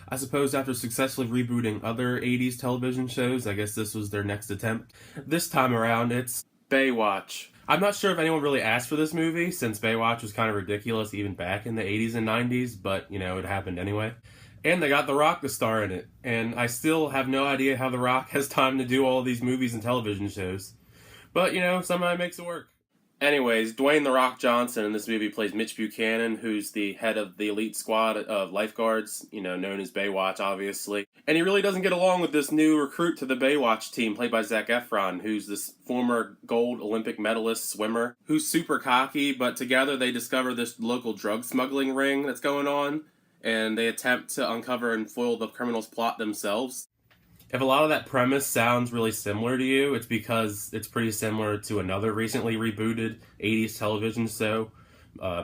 I suppose after successfully rebooting other 80s television shows, I guess this was their next attempt. This time around, it's Baywatch. I'm not sure if anyone really asked for this movie, since Baywatch was kind of ridiculous even back in the 80s and 90s, but, it happened anyway. And they got The Rock to star in it, and I still have no idea how The Rock has time to do all of these movies and television shows. But, somehow he makes it work. Anyways, Dwayne The Rock Johnson in this movie plays Mitch Buchanan, who's the head of the elite squad of lifeguards, known as Baywatch, obviously. And he really doesn't get along with this new recruit to the Baywatch team, played by Zac Efron, who's this former gold Olympic medalist swimmer, who's super cocky, but together they discover this local drug smuggling ring that's going on, and they attempt to uncover and foil the criminals' plot themselves. If a lot of that premise sounds really similar to you, it's because it's pretty similar to another recently rebooted 80s television show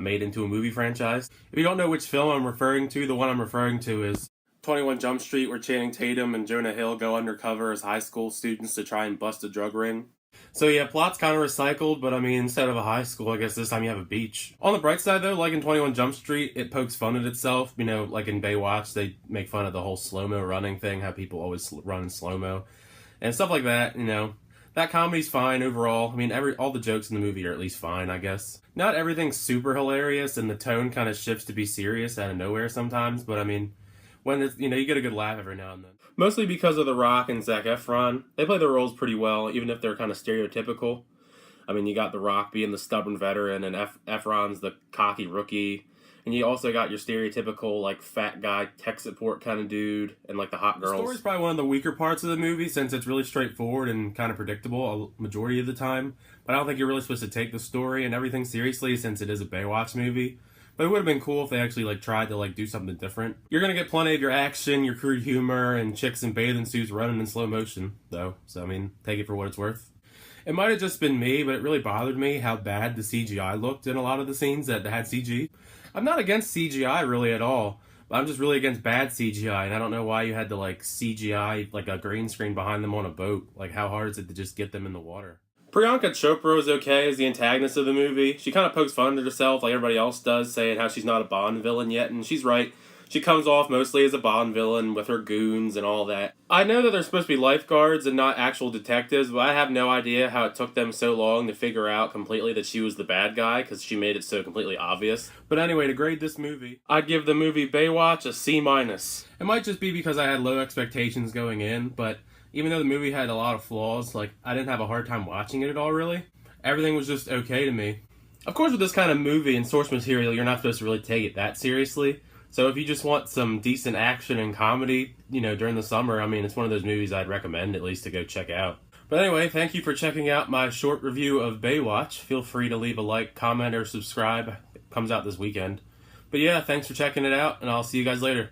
made into a movie franchise. If you don't know which film I'm referring to, the one I'm referring to is 21 Jump Street, where Channing Tatum and Jonah Hill go undercover as high school students to try and bust a drug ring. So yeah, plot's kind of recycled, but instead of a high school, I guess this time you have a beach. On the bright side though, like in 21 Jump Street, it pokes fun at itself. Like in Baywatch, they make fun of the whole slow-mo running thing, how people always run in slow-mo. And stuff like that, That comedy's fine overall. All the jokes in the movie are at least fine, I guess. Not everything's super hilarious, and the tone kind of shifts to be serious out of nowhere sometimes, but when it's, you get a good laugh every now and then. Mostly because of The Rock and Zac Efron. They play their roles pretty well, even if they're kind of stereotypical. You got The Rock being the stubborn veteran, and Efron's the cocky rookie. And you also got your stereotypical, fat guy, tech support kind of dude, and, the hot girls. The story's probably one of the weaker parts of the movie, since it's really straightforward and kind of predictable a majority of the time. But I don't think you're really supposed to take the story and everything seriously, since it is a Baywatch movie. But it would have been cool if they actually tried to do something different. You're gonna get plenty of your action, your crude humor, and chicks in bathing suits running in slow motion, though. So take it for what it's worth. It might have just been me, but it really bothered me how bad the CGI looked in a lot of the scenes that had CG. I'm not against CGI really at all, but I'm just really against bad CGI, and I don't know why you had to CGI a green screen behind them on a boat. How hard is it to just get them in the water? Priyanka Chopra is okay as the antagonist of the movie. She kind of pokes fun at herself like everybody else does, saying how she's not a Bond villain yet, and she's right. She comes off mostly as a Bond villain with her goons and all that. I know that they're supposed to be lifeguards and not actual detectives, but I have no idea how it took them so long to figure out completely that she was the bad guy, because she made it so completely obvious. But anyway, to grade this movie, I'd give the movie Baywatch a C-. It might just be because I had low expectations going in, but even though the movie had a lot of flaws, I didn't have a hard time watching it at all, really. Everything was just okay to me. Of course, with this kind of movie and source material, you're not supposed to really take it that seriously. So if you just want some decent action and comedy, during the summer, it's one of those movies I'd recommend at least to go check out. But anyway, thank you for checking out my short review of Baywatch. Feel free to leave a like, comment, or subscribe. It comes out this weekend. But yeah, thanks for checking it out, and I'll see you guys later.